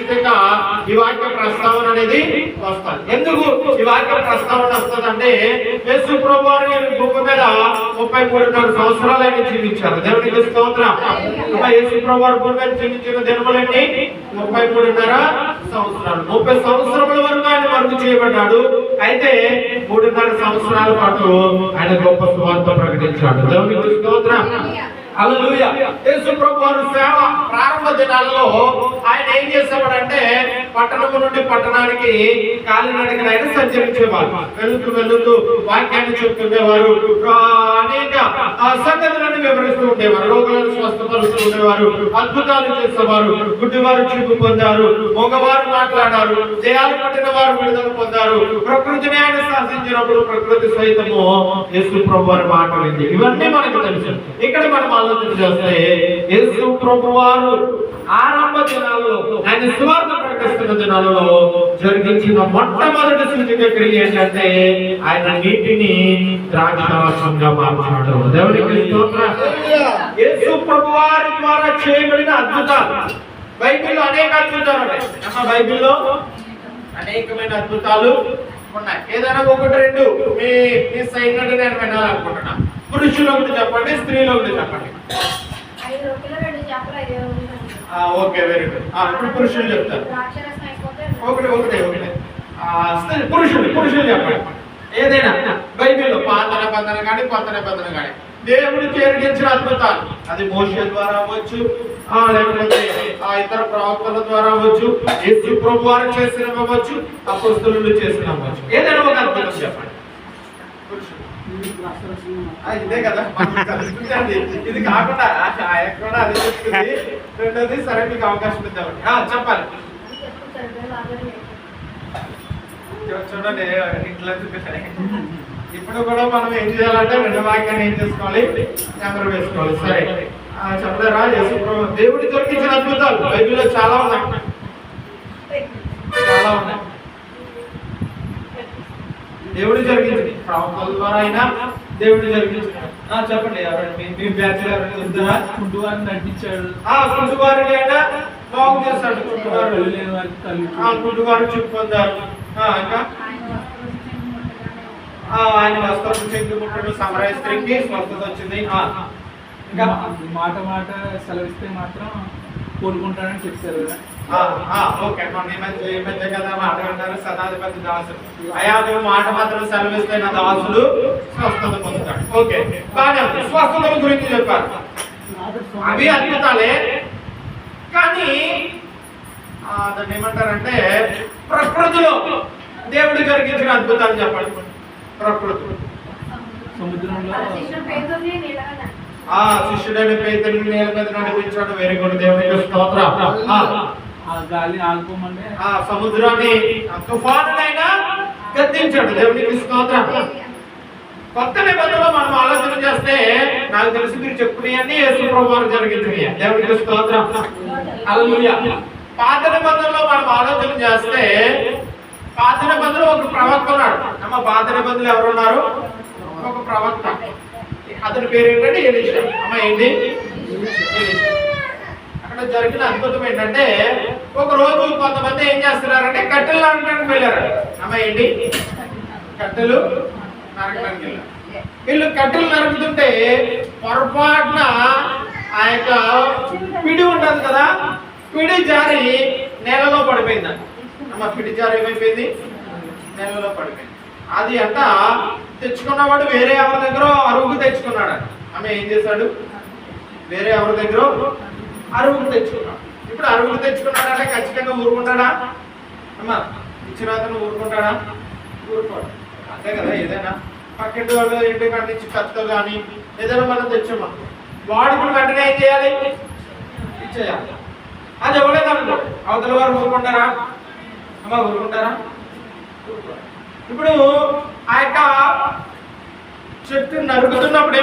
ఖచ్చితంగా ఈ వాక్య ప్రస్తావన అనేది వస్తుంది. ఎందుకు ఈ వాక్య ప్రస్తావన వస్తుందంటే యేసు ప్రభువారు భూమి మీద 33.5 సంవత్సరాలు ఆయన జీవించారు. దేవునికి స్తోత్రం. యేసు ప్రభువారు భూమి మీద జీవించిన దినములన్నీ 33.5 సంవత్సరాలు. 30 సంవత్సరముల వరకు ఆయన మరుగు చేయబడ్డాడు. అయితే 3.5 సంవత్సరాల పాటు ఆయన గొప్ప సువార్త ప్రకటించాడు. దేవునికి స్తోత్రం. హల్లెలూయా. యేసు ప్రభువారు సేవ ప్రారంభ దినాల్లో ఆయన ఏం చేసేవాడంటే పట్టణము నుండి పట్టణానికి కాలినడకన ఆయన సంచరించేవారు. వెళుతూ వాక్యాన్ని చెప్తుండేవారు, అనేక సంగతులను వివరిస్తూ ఉండేవారు, రోగులను స్వస్థపరుస్తూ ఉండేవారు, అద్భుతాలు చేసేవారు, గుడ్డివారు చూపు పొందారు, మగవారు మాట్లాడారు, జయాలు పట్టిన వారు విడుదల పొందారు. ప్రకృతిని ఆయన శాసించినప్పుడు ప్రకృతి సైతము యేసు ప్రభువారి మాట వింది. ఇవన్నీ మనకు తెలుసు. ఇక్కడ మనం ఆలోచన చేస్తే యేసు ప్రభువారు ఆరంభ దినాల్లో ఆయన సువార్త ప్రకటిస్తున్న దినాలలో జరిగించిన మొట్టమొదటి సూచక క్రియ ఏంటంటే ఆయన నీటిని ద్రాక్షారసంగా మార్చాడు. దేవునికి స్తోత్రం. యేసు ప్రభువారి ద్వారా చేయబడిన అద్భుతాలు బైబిల్లో అనేక అద్భుతాలు ఉన్నాయి. బైబిల్లో అనేకమైన అద్భుతాలు ఉన్నాయి. ఏదైనా ఒకటి రెండు మీ సైన్యంలో నేను వినాలనుకుంటున్నా. పురుషులు ఒకటి చెప్పండి, స్త్రీలు ఒకటి చెప్పండి. Okay, very good. ఇప్పుడు పురుషులు చెప్తారు. ఒకటే పురుషులు చెప్పండి. ఏదైనా బైబిల్లో పాత నిబంధన కానీ కొత్త నిబంధన కానీ దేవుడు జరిగించిన అద్భుతాలు, అది మోషే ద్వారా అవ్వచ్చు, లేకపోతే ఇతర ప్రవక్తల ద్వారా అవ్వచ్చు, యేసు ప్రభువారు చేసిన అవ్వచ్చు, అపొస్తలులు చేసిన అవ్వచ్చు. ఏదైనా ఒక అద్భుతం చెప్పండి. ఇదే కదా ఇది కాకుండా ఎక్కడ అది చెప్తుంది. రెండోది సరే మీకు అవకాశం ఇద్దామండి. చెప్పాలి. చూడండి ఇంట్లో చూపించాలి. ఇప్పుడు కూడా మనం ఏం చేయాలంటే రెండు వాక్యాన్ని ఏం చేసుకోవాలి, కెమెరా వేసుకోవాలి. సరే చెప్పలేరా? దేవుడి దొరికించిన అద్భుతాలు బైబిల్లో చాలా ఉన్నాయి. దేవుడు జరిగించింది ప్రవక్తల ద్వారా అయినా దేవుడు జరిగించాడు. చెప్పండి మీ బ్యాచ్ కుంటువారిని నడిపించాడు. కుంటువారిని అయినా బాగు చేస్తాడు. కుంటువారు చూపు పొందారు. ఇంకా ఆయన వస్త్రం చెంగు ముట్టడు, సమరయ స్త్రీకి స్వస్థత వచ్చింది. ఇంకా మాట సెలవిస్తే మాత్రం కోరుకుంటాడని చెప్తారు కదా. ఓకే, ఈ మధ్య కదా మాట అంటారు సదాధిపతి దాసుడు. అయా నువ్వు మాట మాత్రం సెలవిస్తే నా దాసుడు స్వస్థత పొందుతాడు. ఓకే, బాగా స్వస్థత గురించి చెప్పారు. అవి అద్భుతాలే. కానీ దాన్ని ఏమంటారంటే ప్రకృతిలో దేవుడు జరిగించిన అద్భుతాలు చెప్పండి. ప్రకృతి సముద్రంలో శిష్యుడైన పేతురుని నేల మీద నడిపించాడు. Very good. దేవునికి స్తోత్రం. గాలి ఆగిపోమంటే సముద్రాన్ని తుఫానునైనా గద్దించాడు. దేవునికి స్తోత్రం. కొత్త నిబంధనలో మనం ఆలోచన చేస్తే నాకు తెలిసి మీరు చెప్పుకునేవన్నీ యేసు ప్రభువారు జరిగించినవి. దేవునికి స్తోత్రం. హల్లెలూయా. పాత నిబంధనలో మనం ఆలోచన చేస్తే పాత నిబంధనలో ఒక ప్రవక్త ఉన్నాడు. పాత నిబంధనలు ఎవరు ఉన్నారు? ఒక ప్రవక్త. అతని పేరు ఏంటంటే ఎలీషా. ఏంటి ఎలీషా. అక్కడ జరిగిన అద్భుతం ఏంటంటే ఒక రోజు కొంతమంది ఏం చేస్తున్నారంటే కట్టెలు నరకడానికి వెళ్ళారు. ఏంటి కట్టెలు నరకడానికి వెళ్ళారు. వీళ్ళు కట్టెలు నరుకుతుంటే పొరపాటున ఆ యొక్క పిడి ఉంటుంది కదా, పిడి జారి నేలలో పడిపోయింది. పిడి జారి ఏమైపోయింది? నేలలో పడిపోయింది. అది అంట తెచ్చుకున్నవాడు వేరే ఎవరి దగ్గర అరువుకు తెచ్చుకున్నాడు. ఏం చేశాడు? వేరే ఎవరి దగ్గర అరువుకు తెచ్చుకున్నాడు. ఇప్పుడు అరువుకు తెచ్చుకున్నాడంటే ఖచ్చితంగా ఊరుకుంటాడా? ఇచ్చిన అతను ఊరుకుంటాడా? ఊరుకోడు. అంతే కదా. ఏదైనా పక్కింటి వాళ్ళు ఇంటి కాడి నుంచి కత్తో కానీ ఏదైనా మనం తెచ్చామా వాడుకుని వెంటనే ఏం చేయాలి? ఇచ్చేయాలి. అది ఇవ్వలేదనుకో అవతల వారు ఊరుకుంటారా? ఊరుకుంటారా? ఇప్పుడు ఆ యొక్క చెట్టు నరుకుతున్నప్పుడు